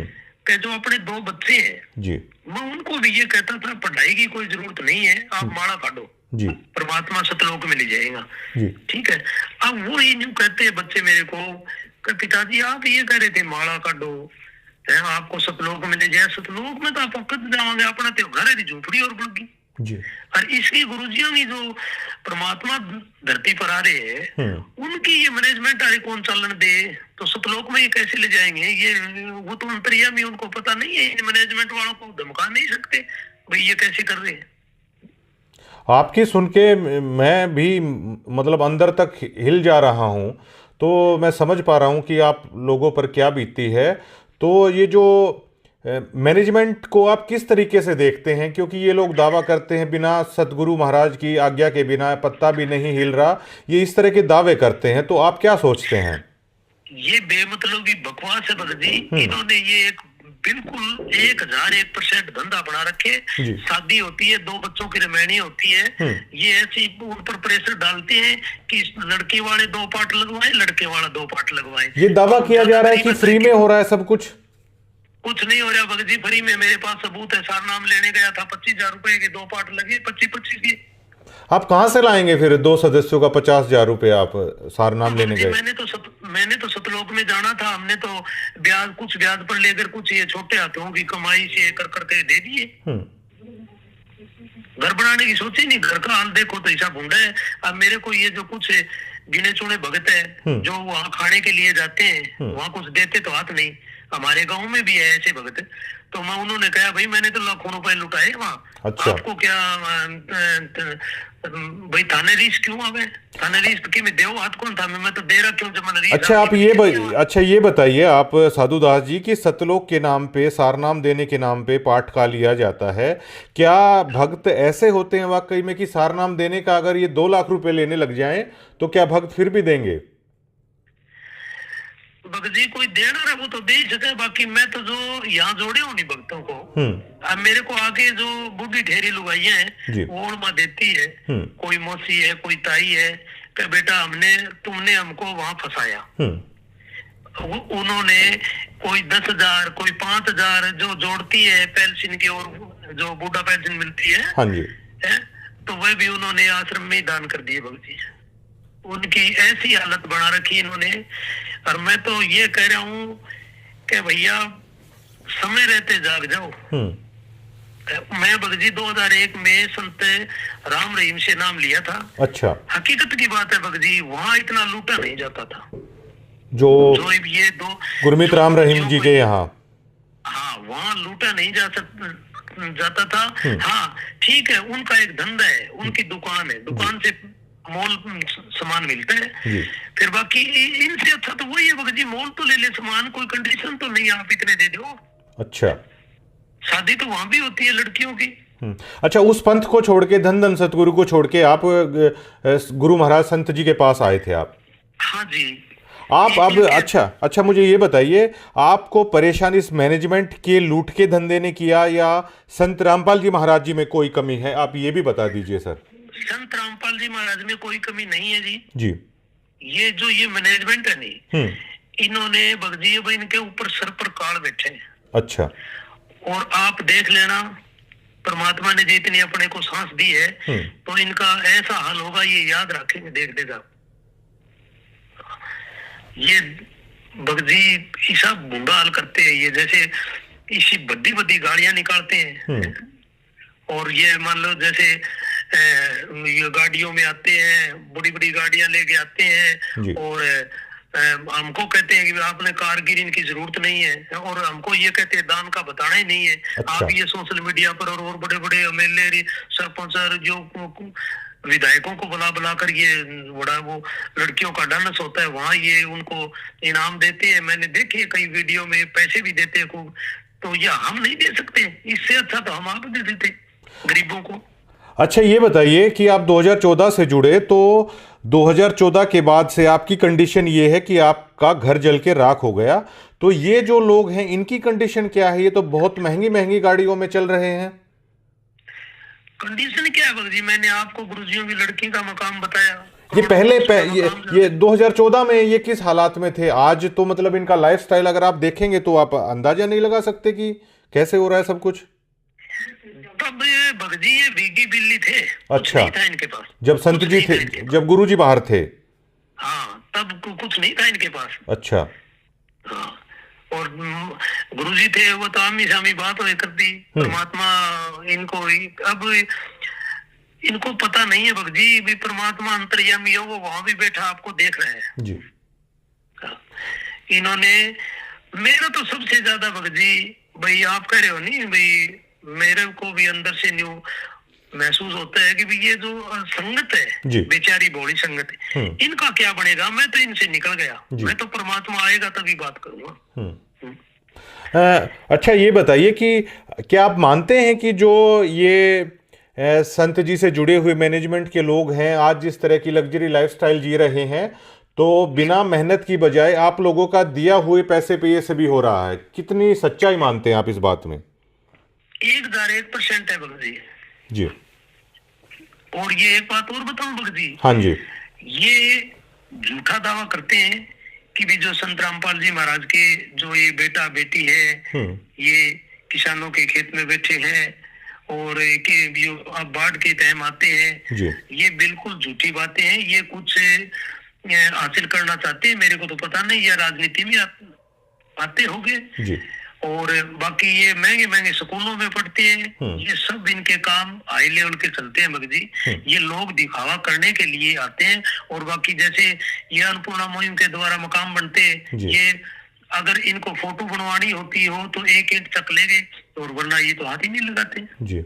कि जो अपने 2 बच्चे हैं जी, मैं उनको भी ये कहता था पढ़ाई की कोई जरूरत नहीं है, आप माला काटो जी, परमात्मा सतलोक में ले जाएगा जी, ठीक है। अब वो ही यूं कहते हैं बच्चे मेरे को कि पिताजी आप ये कह रहे थे माला काटो है, आपको सतलोक में ले जाए, सतलोक में तो आप कद जाओगे, अपना तो घर है झूपड़ी और बुड़गी जी, और इसकी गुरुजियों की जो परमात्मा धरती पर आ रहे हैं उनकी ये मैनेजमेंट आ रही कौन चलन दे, तो सतलोक में ये कैसे ले जाएंगे? ये वो तो अंतर्यामी, उनको पता नहीं है, इन मैनेजमेंट वालों को धमका नहीं सकते भाई ये कैसे कर रहे हैं। आपकी सुन के मैं भी मतलब अंदर तक हिल जा रहा हूँ, तो मैं समझ पा रहा हूँ कि आप लोगों पर क्या बीतती है। तो ये जो मैनेजमेंट को आप किस तरीके से देखते हैं? क्योंकि ये लोग दावा करते हैं बिना सतगुरु महाराज की आज्ञा के, बिना पत्ता भी नहीं हिल रहा, ये इस तरह के दावे करते हैं, तो आप क्या सोचते हैं? ये बेमतलबी बकवास है भगत जी। इन्होंने ये एक बिल्कुल 1001% धंधा बना रखे। शादी होती है, 2 बच्चों की रमैनी होती है, ये ऐसी उन पर प्रेशर डालते हैं कि लड़के वाले 2 पार्ट लगवाए, लड़के वाला 2 पार्ट लगवाए। ये दावा किया जा रहा है कि फ्री में हो रहा है सब कुछ। कुछ नहीं हो रहा भगत जी फ्री में। मेरे पास सबूत है, सारनाम लेने गया था, 25,000 रुपए के 2 पार्ट लगे, 25-25 की। आप कहाँ से लाएंगे फिर 2 सदस्यों का 50,000 रुपये? आप सारनाम लेने गए? मैंने तो सतलोक में जाना था, हमने तो ब्याज कुछ ब्याज पर लेकर कुछ ये छोटे हाथों की कमाई से कर करके दे दिए। घर बनाने की सोची नहीं, घर का हाल देखो तो हिसाब होता है। अब मेरे को ये जो कुछ गिने चुने भगत है जो वहाँ खाने के लिए जाते हैं, वहाँ कुछ देते तो हाथ नहीं। हमारे गांव में भी है ऐसे भगत, तो मैं उन्होंने कहा भाई मैंने तो लाखों रुपए लुटाए वहाँ, अच्छा। आपको क्या भाई थाने रीस क्यों आ गए? थाने रीस की मैं देव हाथ कौन था, मैं तो दे रहा क्यों जब मैंने रीस। अच्छा आप ये बताइए आप साधुदास जी कि सतलोक के नाम पे, सारनाम देने के नाम पे पाठ का लिया जाता है, क्या भक्त ऐसे होते हैं वाकई में कि सारनाम देने का अगर ये 2 लाख रुपए लेने लग जाएं तो क्या भक्त फिर भी देंगे? भगत जी कोई देना रहा वो तो दे ही सके, बाकी मैं तो जो यहाँ जोड़े हूँ नहीं भक्तों को, अब मेरे को आगे जो बूढ़ी ठहरी लुगाइयां हैं वो उनमा देती है, कोई मौसी है, कोई ताई है, कि बेटा तुमने हमको वहां फंसाया। उन्होंने कोई 10,000 कोई 5,000 जो जोड़ती है पेंशन की, और जो बूढ़ा पेंशन मिलती है, हाँ जी, तो वह भी उन्होंने आश्रम में दान कर दिए भगत जी। उनकी ऐसी हालत बना रखी इन्होंने। और मैं तो ये कह रहा हूँ कि भैया समय रहते जाग जाओ। मैं भगत जी 2001 में संत राम रहीम से नाम लिया था। अच्छा। हकीकत की बात है भगत जी, वहाँ इतना लूटा नहीं जाता था जो ये 2 गुरमीत राम रहीम जी के यहाँ, हाँ वहाँ लूटा नहीं जाता था। हाँ ठीक है, उनका एक धंधा है, उनकी दुकान है, दुकान से मॉल सामान मिलता है। फिर बाकी इनसे अच्छा तो वही है भगत जी, मॉल तो ले ले सामान, कोई कंडीशन तो नहीं आप इतने दे दो। अच्छा। शादी तो वहां भी होती है लड़कियों की, अच्छा, उस पंथ को छोड़ के, धन धन सतगुरु को छोड़ के आप गुरु महाराज संत जी के पास आए थे आप? हाँ जी। आप अब इनके अच्छा मुझे ये बताइए, आपको परेशानी इस मैनेजमेंट के लूट के धंधे ने किया या संत रामपाल जी महाराज जी में कोई कमी है? आप ये भी बता दीजिए सर। संत रामपाल जी महाराज में कोई कमी नहीं है जी। जी। ये मैनेजमेंट है नहीं, इन्होंने बगजी भाई इनके ऊपर सर पर काल बैठे हैं। अच्छा। और आप देख लेना, परमात्मा ने जितनी अपने को सांस दी है तो इनका ऐसा हाल होगा, ये याद रखेंगे, देख लेगा। ये बगजी ऐसा बुंदा हाल करते हैं, ये जैसे इसी बड़ी बड़ी गाड़ियां निकालते हैं। और ये मान लो जैसे ये गाड़ियों में आते हैं, बड़ी बड़ी गाड़ियां लेके आते हैं और हमको कहते हैं कि आपने कारगिरी इनकी जरूरत नहीं है, और हमको ये कहते हैं दान का बताना ही नहीं है। अच्छा। आप ये सोशल मीडिया पर और बड़े बड़े एमएलए सरपंच जो विधायकों को बुला कर ये बड़ा वो लड़कियों का डांस होता है, वहाँ ये उनको इनाम देते हैं। मैंने देखे कई वीडियो में, पैसे भी देते हैं खूब। तो ये हम नहीं दे सकते, इससे अच्छा तो हम आप दे देते गरीबों को। अच्छा, ये बताइए कि आप 2014 से जुड़े, तो 2014 के बाद से आपकी कंडीशन ये है कि आपका घर जल के राख हो गया। तो ये जो लोग हैं इनकी कंडीशन क्या है? ये तो बहुत महंगी महंगी गाड़ियों में चल रहे हैं। कंडीशन क्या है बगजी? मैंने आपको गुरुजियों की लड़की का मकाम बताया। ये ये 2014 में ये किस हालात में थे? आज तो मतलब इनका लाइफस्टाइल अगर आप देखेंगे तो आप अंदाजा नहीं लगा सकते कि कैसे हो रहा है सब कुछ। तब ये बगजी ये भीगी बिल्ली थे। अच्छा। नहीं था इनके पास जब संत जी थे, जब गुरु जी बाहर थे। हाँ, तब कुछ नहीं था इनके पास। अच्छा। हाँ, और गुरुजी थे वो तो आमी सामी बात हो करती। परमात्मा इनको अब इनको पता नहीं है बगजी भी परमात्मा अंतर्यामी हो, वो वहां भी बैठा आपको देख रहे हैं जी। इन्होंने मेरा तो सबसे ज्यादा बगजी भाई, आप कह रहे हो नहीं भाई, मेरे को भी अंदर से न्यू महसूस होता है कि भी ये जो संगत है, बेचारी भोली संगत है, इनका क्या बनेगा? मैं तो इनसे निकल गया, मैं तो परमात्मा आएगा तभी बात करूंगा। अच्छा, ये बताइए कि क्या आप मानते हैं कि जो ये संत जी से जुड़े हुए मैनेजमेंट के लोग हैं आज जिस तरह की लग्जरी लाइफस्टाइल जी रहे हैं, तो बिना मेहनत की बजाय आप लोगों का दिया हुए पैसे पे ये सभी हो रहा है? कितनी सच्चाई मानते हैं आप इस बात में? 1001% है बगजी जी। और ये एक बात और बताऊं बगजी। हाँ जी। ये झूठा दावा करते हैं कि भी जो संत रामपाल जी महाराज के जो ये बेटा बेटी है, ये किसानों के खेत में बैठे हैं और जो अब बाढ़ के टाइम आते हैं, ये बिल्कुल झूठी बातें हैं। ये कुछ हासिल करना चाहते हैं, मेरे को तो पता नहीं, या राजनीति में आते होंगे। और बाकी ये महंगे महंगे स्कूलों में पढ़ते हैं। ये सब इनके काम हाई लेवल के चलते हैं मगजी। ये लोग दिखावा करने के लिए आते हैं। और बाकी जैसे ये अन्नपूर्णा मुहिम के द्वारा मकाम बनते हैं, ये अगर इनको फोटो बनवानी होती हो तो एक एक चक ले गए, और वरना ये तो हाथ ही नहीं लगाते जी।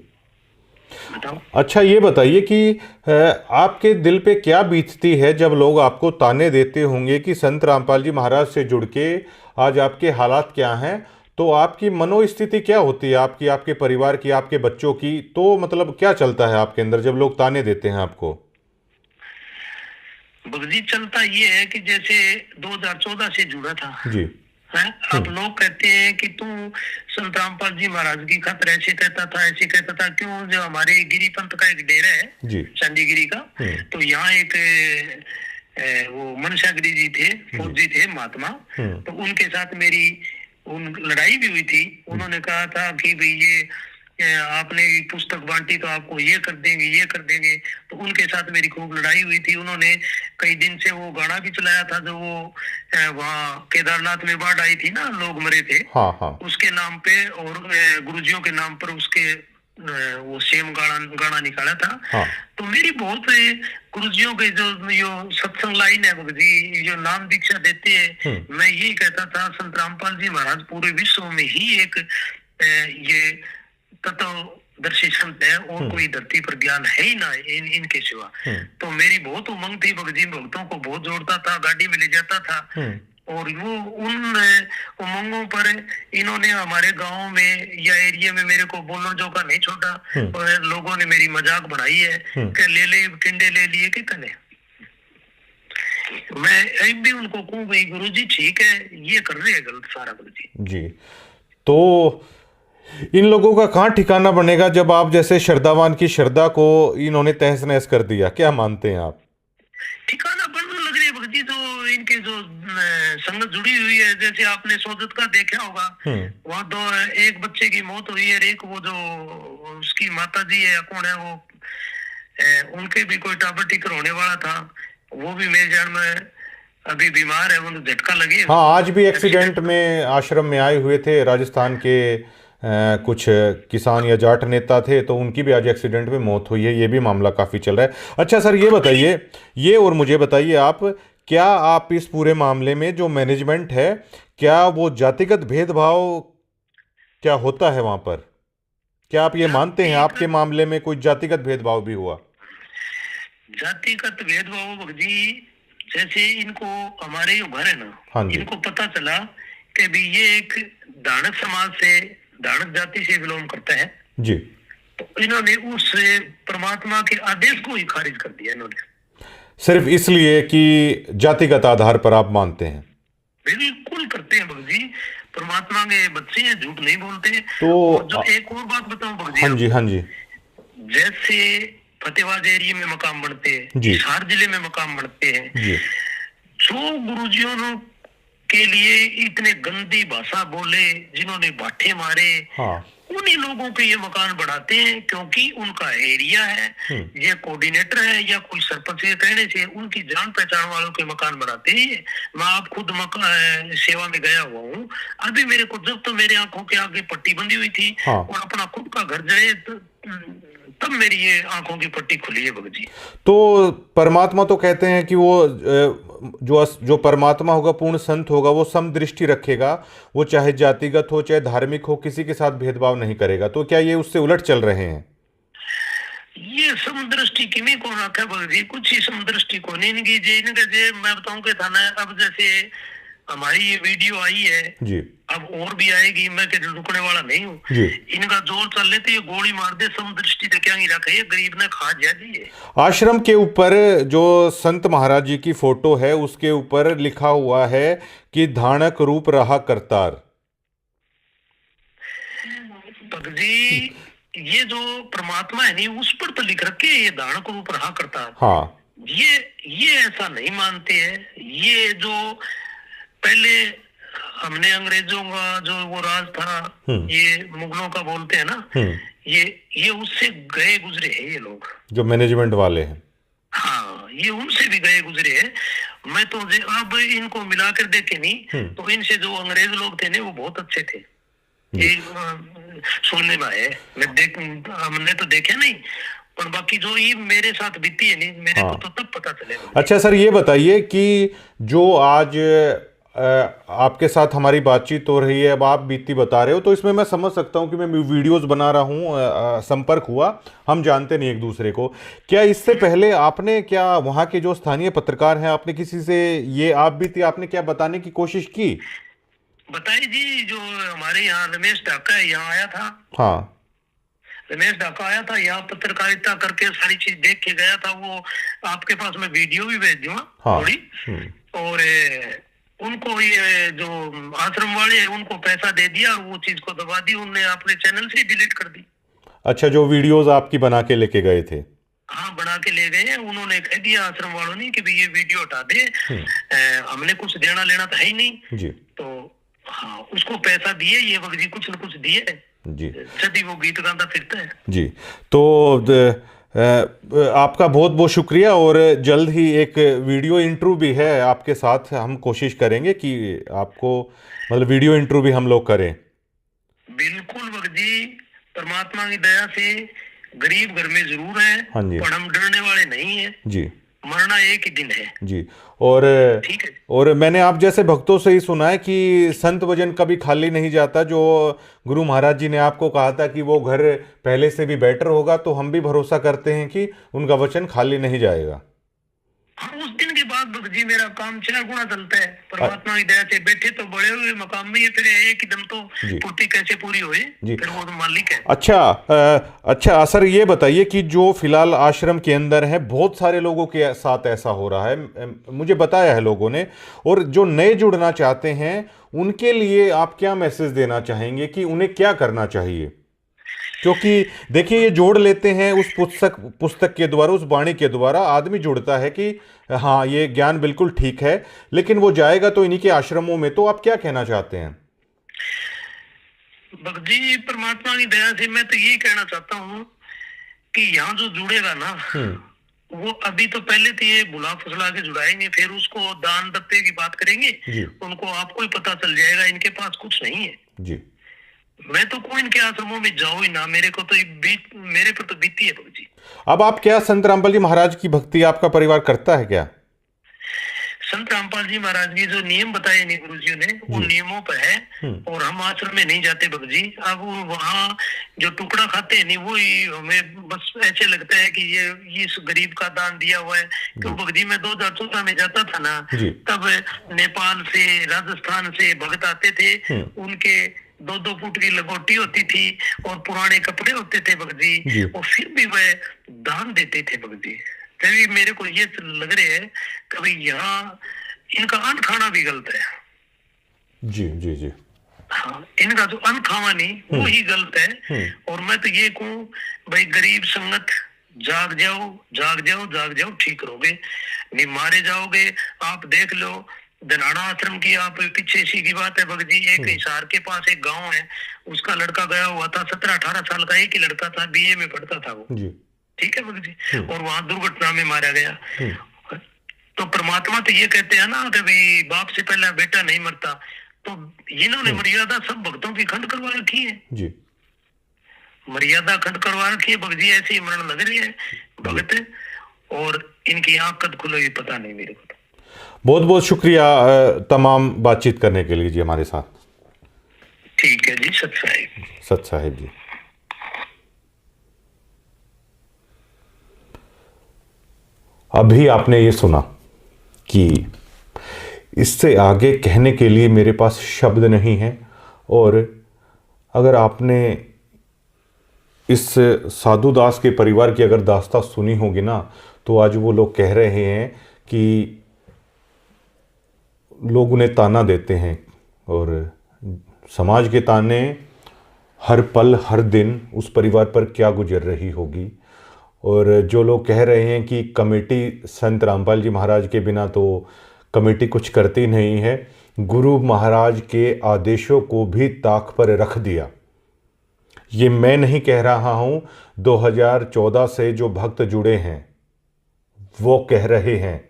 बताओ। अच्छा, ये बताइए कि आपके दिल पे क्या बीतती है जब लोग आपको ताने देते होंगे कि संत रामपाल जी महाराज से जुड़ के आज आपके हालात क्या हैं, तो आपकी मनोस्थिति क्या होती है, आपकी, आपके परिवार की, आपके बच्चों की? तो मतलब क्या चलता है आपके अंदर जब लोग ताने देते हैं आपको? बगजी चलता ये है कि जैसे 2014 से जुड़ा था जी है, अब लोग कहते हैं कि तू संत रामपाल जी महाराज की खातिर ऐसे कहता था, ऐसे कहता था। क्यों? जो हमारे गिरी पंथ का एक डेरा है चंडीगिरी का, तो यहाँ एक वो मनसागिरी जी थे, फौजी थे महात्मा, तो उनके साथ मेरी लड़ाई भी हुई थी। उन्होंने कहा था कि भाई ये आपने पुस्तक बांटी तो आपको ये कर देंगे, ये कर देंगे। तो उनके साथ मेरी खूब लड़ाई हुई थी। उन्होंने कई दिन से वो गाना भी चलाया था जो वो वहाँ केदारनाथ में बाढ़ आई थी ना, लोग मरे थे। हाँ। उसके नाम पे और गुरुजियों के नाम पर उसके वो सेम गाना निकाला था। हाँ। तो मेरी बहुत गुरुजियों के जो सत्संग लाइन है जी, जो नाम दीक्षा देते हैं, मैं यही कहता था संत रामपाल जी महाराज पूरे विश्व में ही एक ये तत्वदर्शी संत है, और कोई धरती पर ज्ञान है ही ना इनके सिवा। तो मेरी बहुत उमंग थी बगजी, भक्तों को बहुत जोड़ता था, गाड़ी में ले जाता था। और वो उन उमंगों पर इन्होंने हमारे गांव में या एरिया में मेरे को बोलने जो का नहीं छोड़ा, और लोगों ने मेरी मजाक बनाई है कि ले ले टिंडे ले लिए कितने। मैं एक भी उनको कहूँ भाई गुरुजी ठीक है, ये कर रहे हैं गलत सारा गुरुजी। जी। तो इन लोगों का कहाँ ठिकाना बनेगा जब आप जैसे श्रद्धावान की श्रद्धा को इन्होंने तहस नहस कर दिया? क्या मानते हैं आप? ठिकाना बनने लग रही है भक्ति, जो इनके जो संगत जुड़ी हुई है, जैसे आपने सोजत का देखा होगा, वहाँ तो एक बच्चे की मौत हुई है, एक वो जो उसकी माता जी है कौन है वो, उनके भी कोई टाबर टिकर होने वाला था, वो भी मेरे जान में अभी बीमार है, वो झटका लगे। हाँ, आज भी एक्सीडेंट में आश्रम में आए हुए थे राजस्थान के कुछ किसान या जाट नेता थे, तो उनकी भी आज एक्सीडेंट में मौत हुई है। ये भी मामला काफ़ी चल रहा है। अच्छा सर, ये बताइए, ये और मुझे बताइए आप, क्या आप इस पूरे मामले में जो मैनेजमेंट है, क्या वो जातिगत भेदभाव क्या होता है वहाँ पर? क्या आप ये मानते हैं आपके मामले में कोई जातिगत भेदभाव भी हुआ? जातिगत भेदभाव भक्ति, जैसे इनको हमारे जो घर है ना, हाँ जी। इनको पता चला कि भी ये एक दानक समाज से, दानक जाति से बिलोंग करता है जी। तो इन्होंने उस परमात्मा के आदेश को ही खारिज कर दिया इन्होंने, सिर्फ इसलिए कि जातिगत आधार पर आप मानते हैं? बिल्कुल करते हैं भक्ति, परमात्मा के बच्चे हैं, झूठ नहीं बोलते। तो और जो एक और बात बताऊं भक्ति, हाँ जी, हाँ जी, जैसे फतेहाबाद एरिया में मकाम बनते हैं, हिसार जिले में मकाम बनते हैं जी, जो गुरुजियों के लिए इतने गंदी भाषा बोले, जिन्होंने बाठे मारे, हाँ, उन्हीं लोगों के ये मकान बनाते हैं, क्योंकि उनका एरिया है, ये कोऑर्डिनेटर है या कोई सरपंच के कहने से उनकी जान पहचान वालों के मकान बनाते हैं। मैं आप खुद सेवा में गया हुआ हूँ, अभी मेरे को जब तो मेरे आंखों के आगे पट्टी बंधी हुई थी, हाँ, और अपना खुद का घर जाए तब मेरी ये आंखों की पट्टी खुली है भगत। तो परमात्मा तो कहते हैं कि वो जो परमात्मा होगा, पूर्ण संत होगा, वो समदृष्टि रखेगा, वो चाहे जातिगत हो चाहे धार्मिक हो, किसी के साथ भेदभाव नहीं करेगा। तो क्या ये उससे उलट चल रहे हैं? ये समदृष्टि किमी को रखा भगत जी, कुछ ही समदृष्टि को नहीं इनकी जे, इनका जे मैं बताऊं कि थाना, अब जैसे हमारी ये वीडियो आई है जी, अब और भी आएगी, मैं रुकने वाला नहीं हूँ जी। इनका जोर चल ले तो ये गोली मार दे, समदृष्टि तो क्या नहीं रखा, ये गरीब ने खा जा दिए। आश्रम के ऊपर जो संत महाराज जी की फोटो है, उसके ऊपर लिखा हुआ है कि धानक रूप रहा करतार। जी, ये जो परमात्मा है नहीं, उस पर तो लिख रखे ये धानक रूप रहा करतार। हाँ, ये ऐसा नहीं मानते हैं। ये जो पहले हमने अंग्रेजों का जो वो राज था, ये मुगलों का बोलते हैं ना, ये उससे गए गुजरे हैं ये लोग, जो मैनेजमेंट वाले हैं। हाँ, ये उनसे भी गए गुजरे हैं। मैं तो अब इनको मिलाकर देखे नहीं तो इनसे जो अंग्रेज लोग थे ना, वो बहुत अच्छे थे। ये सुनने में है, हमने तो देखा नहीं, पर बाकी जो ये मेरे साथ बीती है नहीं, मेरे को तो तब पता चलेगा। अच्छा सर, ये बताइए कि जो आज आपके साथ हमारी बातचीत हो रही है, अब आप बीती बता रहे हो, तो इसमें मैं समझ सकता हूँ कि मैं वीडियोस बना रहा हूँ, संपर्क हुआ, हम जानते नहीं एक दूसरे को। क्या इससे पहले आपने, क्या वहाँ के जो स्थानीय पत्रकार हैं, आपने किसी से ये आप बीती आपने क्या बताने की कोशिश की? बताइए जी, जो हमारे यहाँ रमेश ढाका है, यहाँ आया था। हाँ, रमेश ढाका आया था यहाँ, पत्रकारिता करके सारी चीज देख के गया था। वो आपके पास मैं वीडियो भी भेज दूंगा थोड़ी। और उनको ये जो आश्रम वाले हैं, उनको पैसा दे दिया और वो चीज को दबा दी, उनने अपने चैनल से डिलीट कर दी। अच्छा, जो वीडियोस आपकी बना के लेके गए थे? हाँ, बना के ले गए। उन्होंने कह दिया आश्रम वालों ने कि भाई ये वीडियो हटा दे, हमने कुछ देना लेना तो है ही नहीं जी। तो हाँ, उसको पैसा दिए, ये वक्त जी कुछ न कुछ दिए जी, जब वो गीत गाता फिरता है जी। तो आपका बहुत बहुत शुक्रिया, और जल्द ही एक वीडियो इंटरव्यू भी है आपके साथ, हम कोशिश करेंगे कि आपको मतलब वीडियो इंटरव्यू भी हम लोग करें। बिल्कुल भगत जी, परमात्मा की दया से गरीब घर में जरूर है, हाँ जी, पर हम डरने वाले नहीं है जी, मरना एक ही दिन है जी। और ठीक है, और मैंने आप जैसे भक्तों से ही सुना है कि संत वजन कभी खाली नहीं जाता। जो गुरु महाराज जी ने आपको कहा था कि वो घर पहले से भी बेटर होगा, तो हम भी भरोसा करते हैं कि उनका वचन खाली नहीं जाएगा। हाँ, उस दिन के बाद भगत जी मेरा काम 4 गुना चलता है। परमात्मा की दया से बैठे तो बड़े हुए मकाम में, ये फिर एक दम तो जी पूर्ति कैसे पूरी हुई, जी। फिर वो तो मालिक है। अच्छा सर, ये बताइए कि जो फिलहाल आश्रम के अंदर है, बहुत सारे लोगों के साथ ऐसा हो रहा है, मुझे बताया है लोगों ने, और जो नए जुड़ना चाहते हैं उनके लिए आप क्या मैसेज देना चाहेंगे कि उन्हें क्या करना चाहिए? क्योंकि देखिए, ये जोड़ लेते हैं उस पुस्तक के द्वारा, उस वाणी के द्वारा आदमी जुड़ता है कि हाँ, ये ज्ञान बिल्कुल ठीक है, लेकिन वो जाएगा तो इन्हीं के आश्रमों में। तो आप क्या कहना चाहते हैं? भगत जी परमात्मा की दया से मैं तो यही कहना चाहता हूँ कि यहाँ जो जुड़ेगा ना, वो अभी तो पहले तो ये बुला फुसला के जुड़ाएंगे, फिर उसको दान दत्ते की बात करेंगे जी उनको आपको ही पता चल जाएगा इनके पास कुछ नहीं है जी। मैं तो कोई इनके आश्रमों में जाऊं ही ना, मेरे को तो मेरे पर तो बीती है भगत जी। अब आप क्या संत रामपाल जी महाराज की भक्ति आपका परिवार करता है क्या? संत रामपाल जी महाराज की जो नियम बताए नहीं गुरु जी ने, वो नियमों पर है, और हम आश्रम में नहीं जाते भगत जी। अब वहाँ जो टुकड़ा खाते हैं नहीं, वो ही हमें बस ऐसे लगता है कि ये इस गरीब का दान दिया हुआ है। क्यों भगत जी, मैं 2014 में जाता था ना, तब नेपाल से राजस्थान से भगत आते थे, उनके 2-2 फुट की लंगोटी होती थी और पुराने कपड़े होते थे भगत जी, और फिर भी वह दान देते थे भगत जी। तभी मेरे को ये लग रहा है कभी यहाँ इनका अन्न खाना भी गलत है। जी जी जी। हाँ, इनका जो अन्न खावा नहीं वो ही गलत है। और मैं तो ये कहूँ भाई, गरीब संगत, जाग जाओ जाग जाओ जाग जाओ, ठीक रहोगे, नहीं मारे जाओगे। आप देख लो धनाड़ा आश्रम की, आप पीछे सी की बात है भगत जी, एक हिसार के पास एक गांव है, उसका लड़का गया हुआ था, 17-18 साल का, एक ही लड़का था, बीए में पढ़ता था वो, ठीक है भगत जी, और वहां दुर्घटना में मारा गया। तो परमात्मा तो ये कहते हैं ना कि भाई बाप से पहले बेटा नहीं मरता, तो इन्होंने मर्यादा सब भक्तों की खंड करवा रखी है जी, मर्यादा खंड करवा रखी है भगत जी, ऐसी मरण लग रही है भगत, और इनकी आंख कद खुलेगी पता नहीं मेरे को। बहुत बहुत शुक्रिया तमाम बातचीत करने के लिए जी हमारे साथ। ठीक है जी, सत साहिब जी। अभी आपने ये सुना कि इससे आगे कहने के लिए मेरे पास शब्द नहीं है, और अगर आपने इस साधु दास के परिवार की अगर दास्तां सुनी होगी ना, तो आज वो लोग कह रहे हैं कि लोग उन्हें ताना देते हैं, और समाज के ताने हर पल हर दिन उस परिवार पर क्या गुजर रही होगी। और जो लोग कह रहे हैं कि कमेटी संत रामपाल जी महाराज के बिना तो कमेटी कुछ करती नहीं है, गुरु महाराज के आदेशों को भी ताक पर रख दिया। ये मैं नहीं कह रहा हूँ, 2014 से जो भक्त जुड़े हैं वो कह रहे हैं,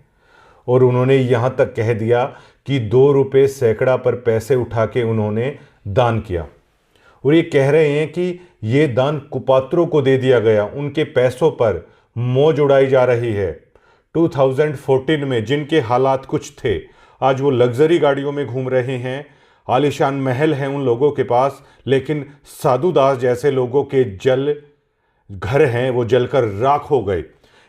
और उन्होंने यहाँ तक कह दिया कि 2 रुपये सैकड़ा पर पैसे उठा के उन्होंने दान किया, और ये कह रहे हैं कि ये दान कुपात्रों को दे दिया गया, उनके पैसों पर मौज उड़ाई जा रही है। 2014 में जिनके हालात कुछ थे, आज वो लग्जरी गाड़ियों में घूम रहे हैं, आलीशान महल हैं उन लोगों के पास, लेकिन साधु दास जैसे लोगों के घर हैं वो जलकर राख हो गए।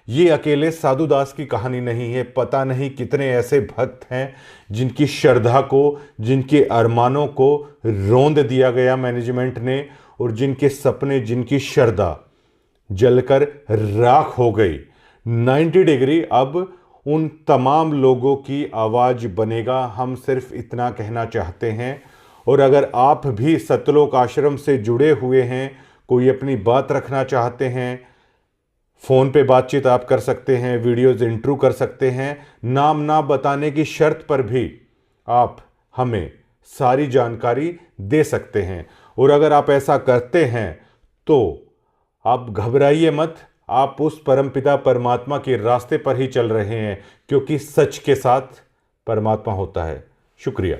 ये अकेले साधु दास की कहानी नहीं है, पता नहीं कितने ऐसे भक्त हैं जिनकी श्रद्धा को, जिनके अरमानों को रौंद दिया गया मैनेजमेंट ने, और जिनके सपने, जिनकी श्रद्धा जलकर राख हो गई। 90 डिग्री अब उन तमाम लोगों की आवाज़ बनेगा, हम सिर्फ इतना कहना चाहते हैं। और अगर आप भी सतलोक आश्रम से जुड़े हुए हैं, कोई अपनी बात रखना चाहते हैं, फ़ोन पे बातचीत आप कर सकते हैं, वीडियोज़ इंट्रू कर सकते हैं, नाम ना बताने की शर्त पर भी आप हमें सारी जानकारी दे सकते हैं। और अगर आप ऐसा करते हैं तो आप घबराइए मत, आप उस परमपिता परमात्मा के रास्ते पर ही चल रहे हैं, क्योंकि सच के साथ परमात्मा होता है। शुक्रिया।